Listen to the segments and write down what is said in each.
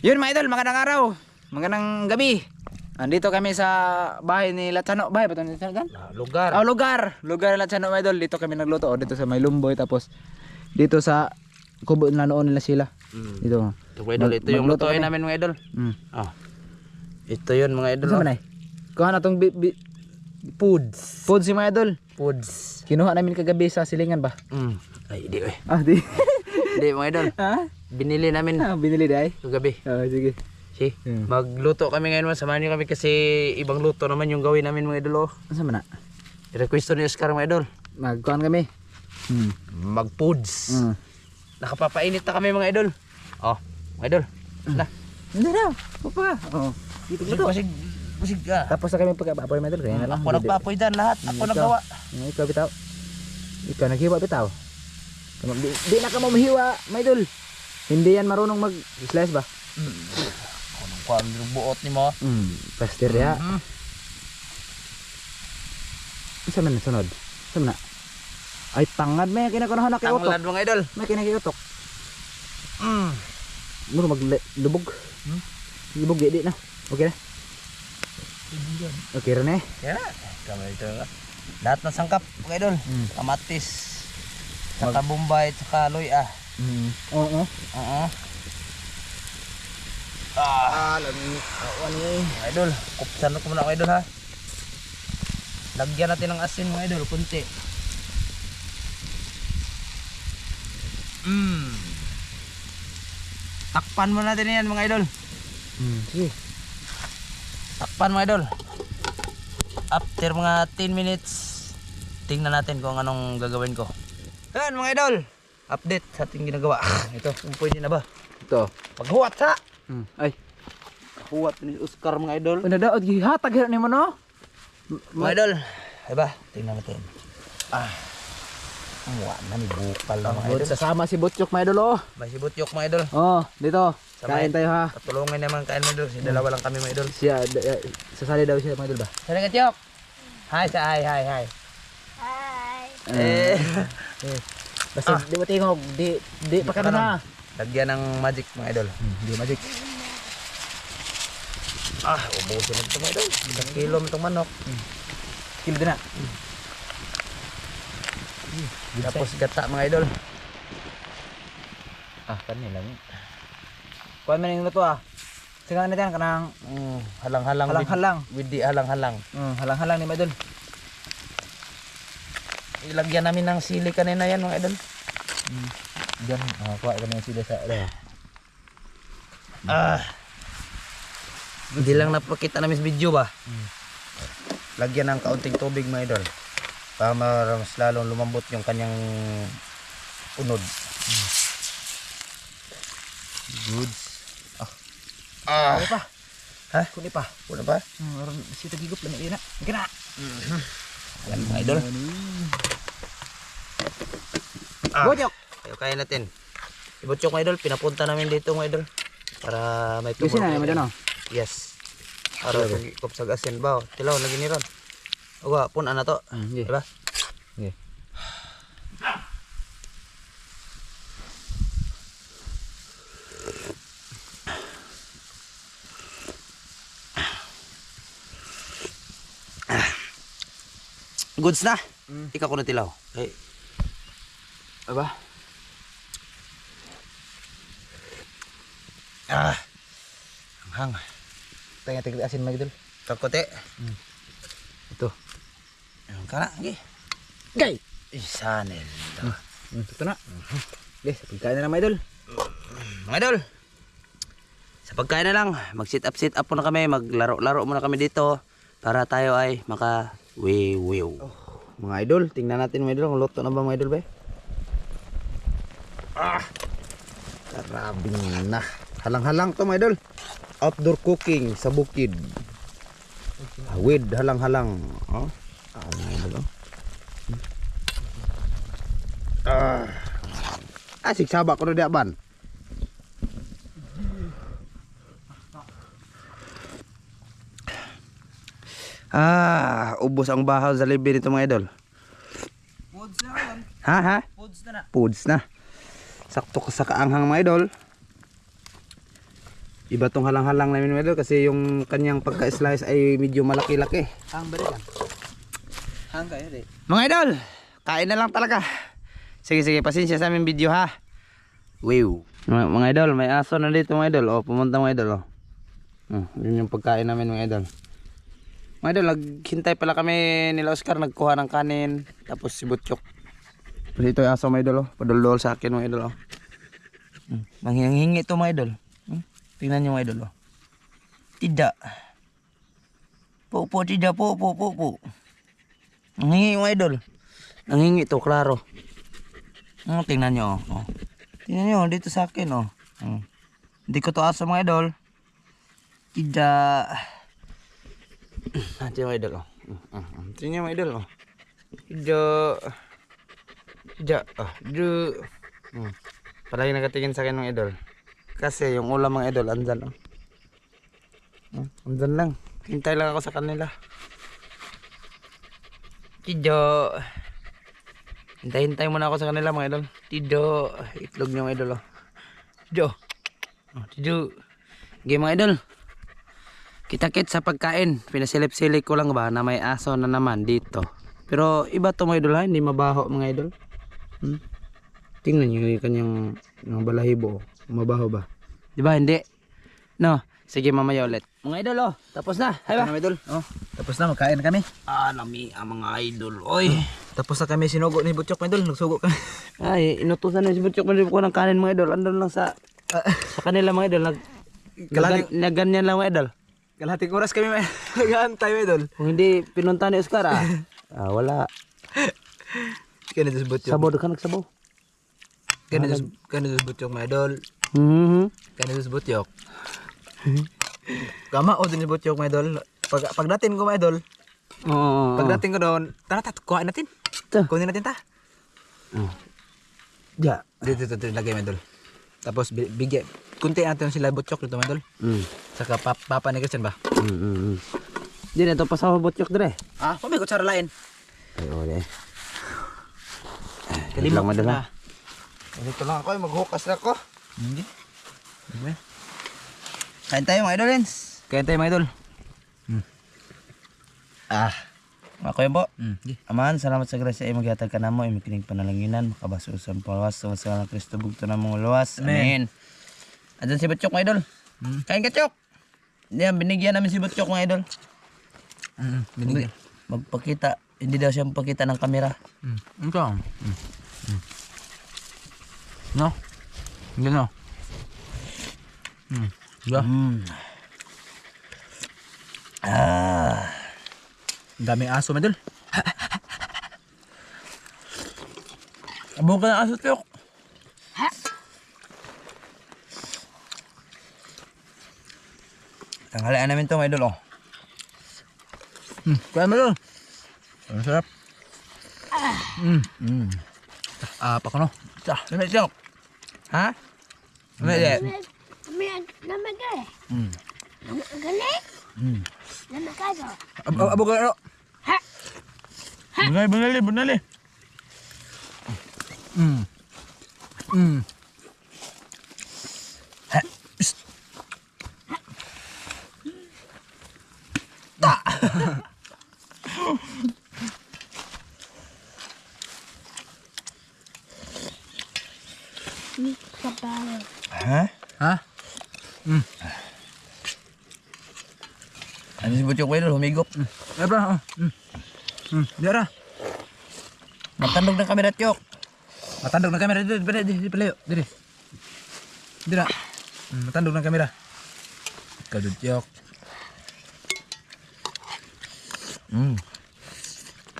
Yun mga idol, magandang araw. Magandang gabi. Andito kami sa bahay ni Latsano. Bahay ba ito ni Latsano? Lugar. Oh, lugar. Lugar ni Latsano mga idol. Dito kami nagluto. Oh, dito sa may Lumboy. Tapos dito sa kubo na noon nila sila. Dito. Ito mga idol, ito yung lutuin namin mga idol. Oh. Ito yun mga idol. Ano man ay? Kuha na itong Foods. foods yung mga idol. Foods. Kinuha namin kagabi sa silingan ba? Ay, di eh. Ah, di. Hindi mga idol. Ha? Binili namin Ah, binili dahil. kagabi. Oh, sige. Si, magluto kami ngayon, samahan niyo kami kasi ibang luto naman yung gawin namin mga idol. Oh. Ano man na? I-request ni Oscar mga idol. Magkuhan kami. Mag-foods. Nakapapainit na kami mga idol. Oh, mga idol. Na. Hindi na. Papa. Oh. Dito dito. Busig ka. Tapos na kami pagkapapoy mga idol. Kaya na lang. Ako nagpapoy dyan lahat. Ako naggawa. Ikaw bitaw. Ikaw naghiwa bitaw. Di na ka mamahiwa, my idol. Hindi yan marunong mag-slice ba? Anong kuhan yung buot ni mo? Pastir ya. Isa man na sunod. Isa man na. Ay tangad may kinakunahan na kay utok. Tanglad mga idol. May kinakiutok. Muro maglubog. Lubog di na. Okay na. Okay rin eh. Yan na. Kami ito. Lahat ng sangkap mga idol. Kamatis. Saka Bombay, saka Loy Oo. Oo. Lagi. Awan eh. Mga idol, kupsan ko muna mga idol ha. Lagyan natin ng asin mga idol, kunti. Takpan mo natin yan mga idol. Sige. Takpan mga idol. After mga 10 minutes, tingnan natin kung anong gagawin ko. Yan mga idol, update sa ating ginagawa. Ito, kung pwede na ba? Ito. Paghuwat ha! Ay. Huwat ni Oscar mga idol. Ano daw? Hatag hirap ni mo no? Mga idol, ay ba? Tingnan natin. Muwa na ni bukal na mga idol. Sasama si Butchok mga idol oh. May sibutyok mga idol. Oh, dito. Sabay. Kain tayo ha. Patulungan naman kain mga idol. Si dalawa lang kami mga idol. Siya, sasali daw siya mga idol ba? Sana ka Tiyok. Hi sa hi. Hi. Basta di mo tingog, di pa ka na. Lagyan ng magic mga idol. Di magic. Ubusin na ito mga idol. 1 kilo itong manok. Kilo din na. Tapos gata mga idol. Kanila lang. Kuha mo na yung luto Sige na dyan, kanang Halang-halang. halang-halang. With the halang-halang. Halang-halang ni mga idol. Ilagyan namin ng sili kanina yan mga idol. Diyan, kuha ka na yung sila sa Hindi lang napakita namin sa video ba? Lagyan ng kaunting tubig mga idol. Para mas lalong lumambot yung kanyang unod. Goods. Kuha pa. Ha? Kuha pa. Puna ba? Siya tagigop lang yun na. Sige na. Yan mga idol. Butchok. Ayaw kaya natin. Ibutyok mga idol, pinapunta namin dito mga idol. Para may Kasi na naman dyan Yes. Para pag sa asin ba? Tilaw lagi ni ron. Uwa, puna na to. Diba? Okay. Goods na. Ikaw ko na tilaw. Okay. Aba? Hang. Tanya tigil asin mga idol. Kakote. Ito. Yung kana, okay. Gay! Isanel. Ito na. Okay, sa pagkain na lang mga idol. Mga idol. Sa pagkain na lang, mag-sit up muna kami, maglaro-laro muna kami dito para tayo ay maka-wiw. Mga idol, tingnan natin mga idol, kung luto na ba mga idol ba? Karabing na. Halang-halang to mga idol. Outdoor cooking sa bukid. With halang-halang. Mga idol. Sigsaba ko na diaban. Ubos ang bahaw sa libi nito mga idol. Foods na karon. Ha? Foods na na. Foods na. Sakto ka sa kaanghang mga idol. Iba tong halang-halang namin mga idol kasi yung kanyang pagka-slice ay medyo malaki-laki. Hang ba rin? Hang kayo rin. Mga idol, kain na lang talaga. Sige, pasensya sa aming video ha. Wow. Mga idol, may aso na dito mga idol. O, pumunta mga idol. O. Yun yung pagkain namin mga idol. Mga idol, naghintay pala kami nila Oscar. Nagkuha ng kanin. Tapos si Butchok. Tapos ito yung aso mga idol. Padulol sa akin mga idol. Nanghingi ito mga idol. Tingnan nyo mga idol. Tidak. Po, tidak po. Nanghingi mga idol. Nanghingi ito, klaro. Tingnan nyo. Tingnan nyo, dito sa akin. Hindi ko to aso mga idol. Tidak. Nanti mga idol. Tingnan nyo mga idol. Tidak. Palagi nakatingin sa akin mga idol. Kasi yung ulam mga idol, andyan. Andyan lang. Hintay lang ako sa kanila. Tidak. Hintay muna ako sa kanila mga idol. Tido. Itlog nyo mga idol. Tido. Tido. Okay mga idol. Kita-kit sa pagkain. Pinasilip-silip ko lang ba na may aso na naman dito. Pero iba to mga idol ha. Hindi mabaho mga idol. Tingnan nyo yung kanyang balahibo. Mabaho ba? Diba hindi? No. Sige mamaya ulit. Mga idol tapos na. Hay ba? Mga idol. Tapos na, magkain na kami. Lami ang mga idol. Oy. Tapos na kami sinugo ni Butchok mga idol. Nagsugo kami. Ay, inutusan na si Butchok ko ng kanin mga idol. Andun lang sa kanila mga idol. Ganyan lang mga idol. Kalahating oras kami nag-aantay mga idol. Kung hindi pinunta ni Oscar wala. Kaya sa Butchok. Sabaw ka nagsabaw. Kaya sa Butchok mga idol. Kaya sa Butchok. Kama o din ni Butchok mga idol. Pagdating ko mga idol. Pagdating ko doon, tara kuhain natin. Kunin natin ta. Ja. Dito lagay mga idol. Tapos bigyan. Kunti natin sila Butchok dito mga idol. Saka papa ni Christian ba? Di na ito pasawa Butchok dire. Pamay ko tsara lain. Ay, ole. Kalimang madal ha. Dito lang ako, maghukas na ako. Hindi. Kain tayo mga idol, Lens. Kain tayo mga idol. Ako yun po. Amahan, salamat sa grasya ay maghatag ka na mo, ay makinig panalanginan, makabasusan pawas, sa ng Kristo bugto na mong luwas. Amen. Andyan si Butchok mga idol. Kain ka, Chok. Binigyan namin si Butchok mga idol. Binigyan. Magpakita, hindi daw siya magpakita ng kamera. Ito. No? Hindi no? Diba? Daming aso mga idol. Abong ka ng aso, Chok. Tanghalian namin to mga idol Kaya mo doon. Ang sarap. Apa ko no? Ano Chok? Ha? Ano yan? Namagay. Namagay? Namagay ko. Abong ka no? Bunali. Ha? Ano si Butchok mga idol, humigop. Bra. Dira. Matandog ng kamera, Chok. Matandog ng kamera dito, di palayo, diri. Dira. Matandog ng kamera. Kadutyok.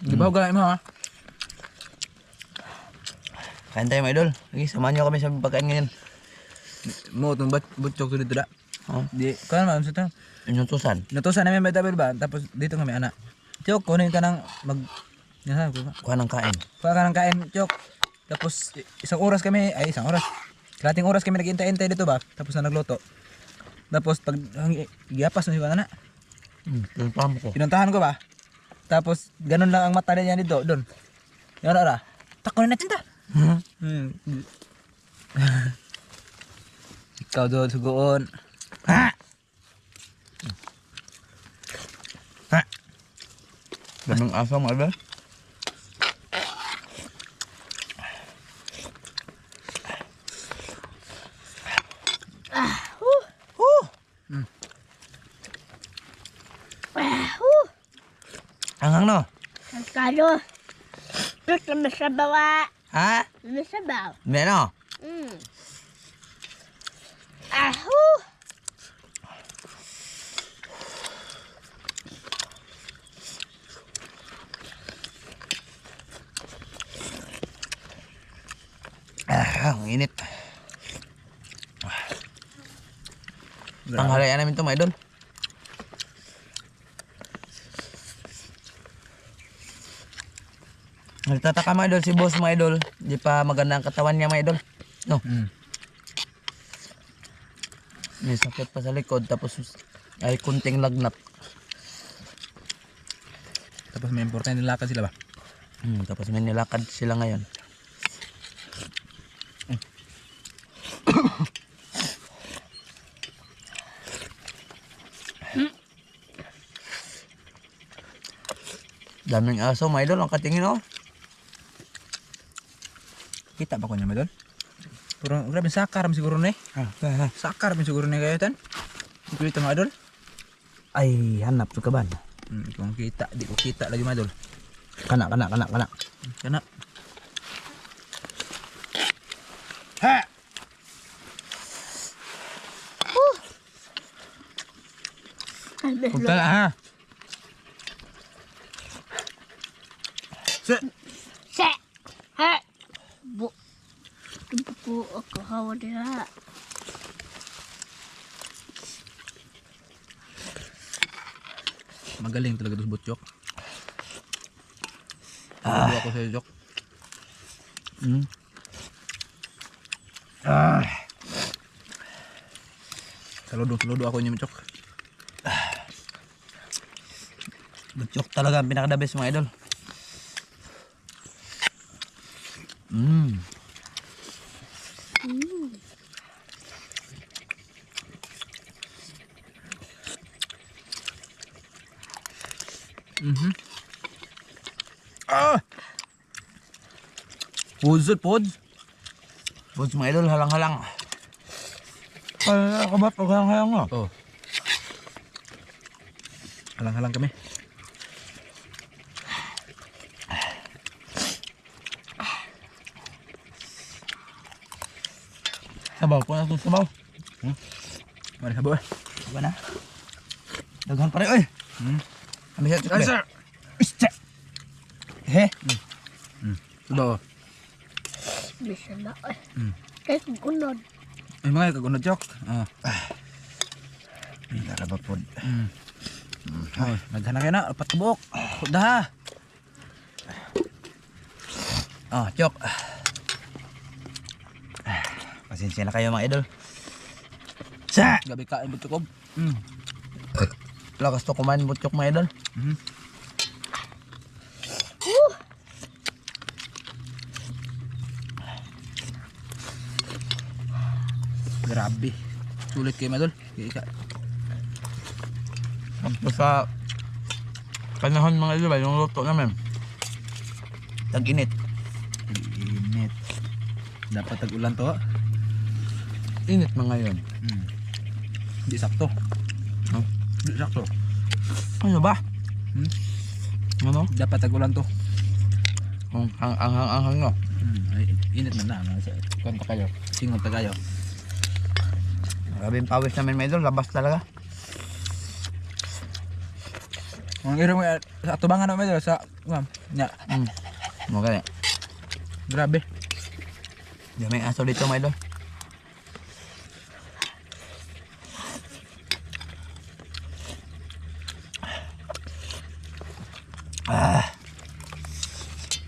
Gibaw ka mo ha. Kain tayo mga idol. Lagi, samahan nyo kami sa pagkain ngayon. Mo tong Butchok dito da. Di, kan man sa ta. Inutusan. Natusan namin ba? Tapos dito kami anak. Chok, kunin ka ng Kuha ng kain. Kuha ka ng kain, Chok. Tapos isang oras. Kalating oras kami nag-intay-intay dito ba? Tapos na nagluto. Tapos pag giyapas na siya na. Pinuntahan ko. Pinuntahan ko ba? Tapos ganun lang ang mata niya dito, doon. Yan ora. Takunin natin ta. Ikaw doon sugoon. Ha! Ha! Daming aso mga idol. Hanghang no? Kalo. Terus masabaw ah. Ha? Masabaw. Meron? Ahu. Ang init. Tanghalian namin to mga idol. Nagtataka mga idol si boss mga idol. Di pa maganda ang katawan niya mga idol. No? May sakit pa sa likod tapos ay kunting lagnat. Tapos may importante lakad sila ba? Tapos may nilakad sila ngayon. Daming aso mga idol ang katingin oh. Kita ba ko niya madol? Pero grabe sakar man siguro ni. Sakar man siguro ni kayo tan. Kulit mga idol. Ay hanap to ka ba? Kung kita, di ko kita lagi madol. Kana. Kana. Ha! Punta na ha. Se. Ha. Bu. Bu ako hawa dia. Magaling talaga dos butchok. Saludo ako sa Jok. Saludo ako niyo, Jok. Butchok talaga ang pinaka-the best mga idol. Pods mga idol, halang-halang. Kaya ka ba pag halang-halang mo? Oh. Halang-halang kami. Sabaw po na itong sabaw. Mari sabo eh. Diba na? Daghan pa rin, oy. Kami siya, Ay, sir. Ischa! He? Sabo. Bisa na. Kaya gunod. Ay mga kagunod, Jok. Hindi ka ba po? Oh, naghanap kayo na. Apat ka buok. Kuda. Chok. Pasensya na kayo mga idol. Sa! Gabi ka, butchok. Lakas to kumain butchok mga idol. Grabe. Sulit kayo, madol. Kaya Tapos sa panahon mga idol, yung luto namin. Tag-init. init. Dapat tag-ulan to. Init mga ngayon. Hindi sakto. Huh? Hindi sakto. Ano ba? Ano? Dapat tag-ulan to. Ang anghang no? Ay, init man na. Kanta kayo. Singot na kayo. Grabe yung pawis namin mga idol, labas talaga. Ang iro mo sa tubangan na medyo sa nya. Okay. Grabe. May aso dito mga idol.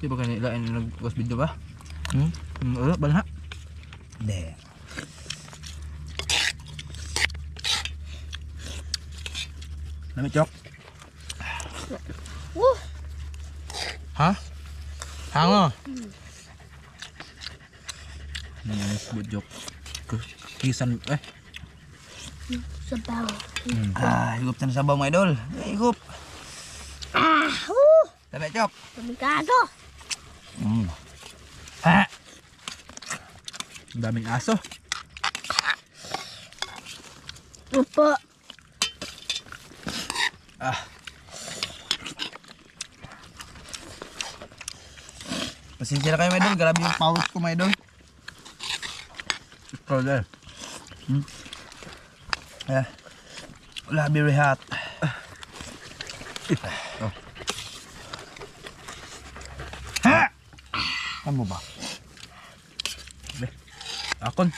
Di ba kanila nag-post video ba? Hmm? Balha. Hindi. Namit Jok. Ha? Hango? Nice good Jok. Kisan Sabaw. Higop na sabaw mga idol. Higop. Tabi, Chok. Delikado. Ang daming aso. Opo. Pasensya na kayo mga idol. Grabe yung pawis ko mga idol. Brother. Wala, very hot. Ano ba? Akon.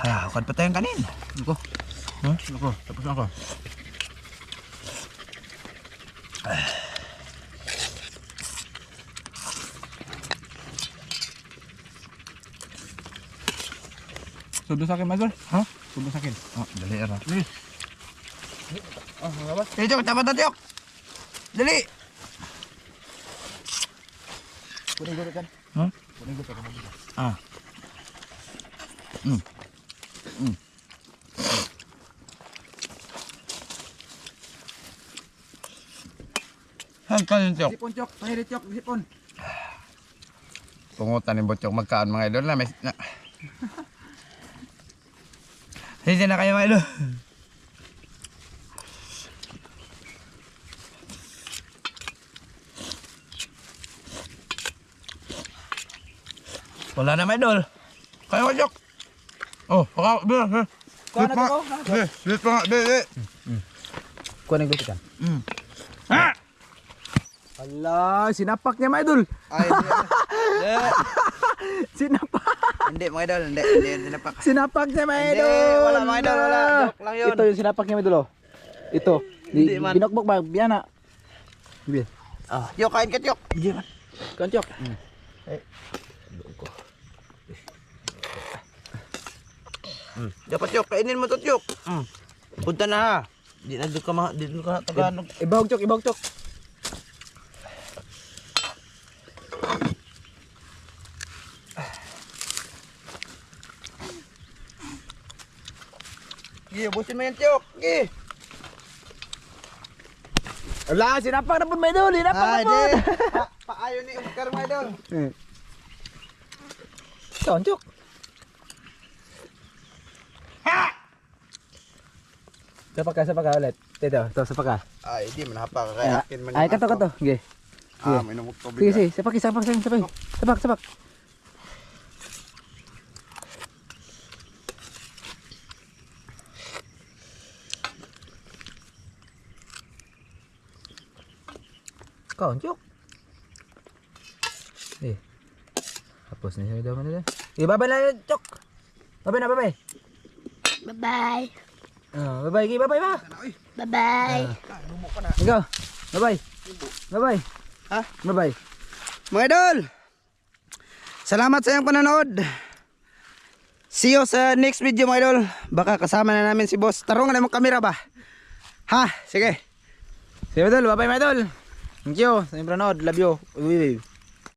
Ukad pa tayong kanin. Ako. Ako. Tapos ako. Sudo sa akin, Magol. Ha? Sudo sa akin. Dali, Ara. Dali. Labas. Chok, tapat na, Chok. Dali. Kunin gulit kan. Ha? Kunin gulit kan. Saan kanin, Chok? Sipon, Chok. Pahirit, Chok. Sipon. Pungutan ni Botchok magkaan mga idol na. Pasensya na kayo mga idol. Wala na mga idol. Kayo Botchok. Oh, baka. Kuha na ko. Dito nga, dito. Kunin gulit kan. Ala, sinapak niya, mga idol. Ay, hindi. Sinapak. Hindi mga idol, hindi napak. Sinapak niya, mga Hindi, idol. wala, mga idol, wala. Joke lang yun. Ito yung sinapak niya, mga idol. Ito. Hindi man. Binokbok ba? Biyana. Bibi. Yok, kain ka, Yok. Hindi man. Kantyok. Dapat Yok, kainin mo to, Yok. Punta na ha. Di na ka Tagalog. Ibahog, Chok. Ibahog, Chok. Sige, ubusin mo yan, Yok. Sige. Ala, sinapak na po, mga idol. Sinapak na po. Paayo ni Oscar, mga idol. Kantyok. Sapak ka ulit. Ito, sapak ka. Ay, di man hapa ka kaya akin man. Ay, kato. Sige. May namok tubig. Sige, sapak. Sapak. Kantyok. Hapos na siya daw nila. Babay na, Chok. Babay. Bye-bye. Babay ba? Bye-bye. Ikaw. Babay. Ha? Babay. Mga idol, salamat sa iyong panonood. See you sa next video mga idol. Baka kasama na namin si boss. Tarungan na mong kamera ba? Ha? Sige. Sige, idol. Babay, mga idol. Thank you. Sa inyong panonood. Love you. Uy.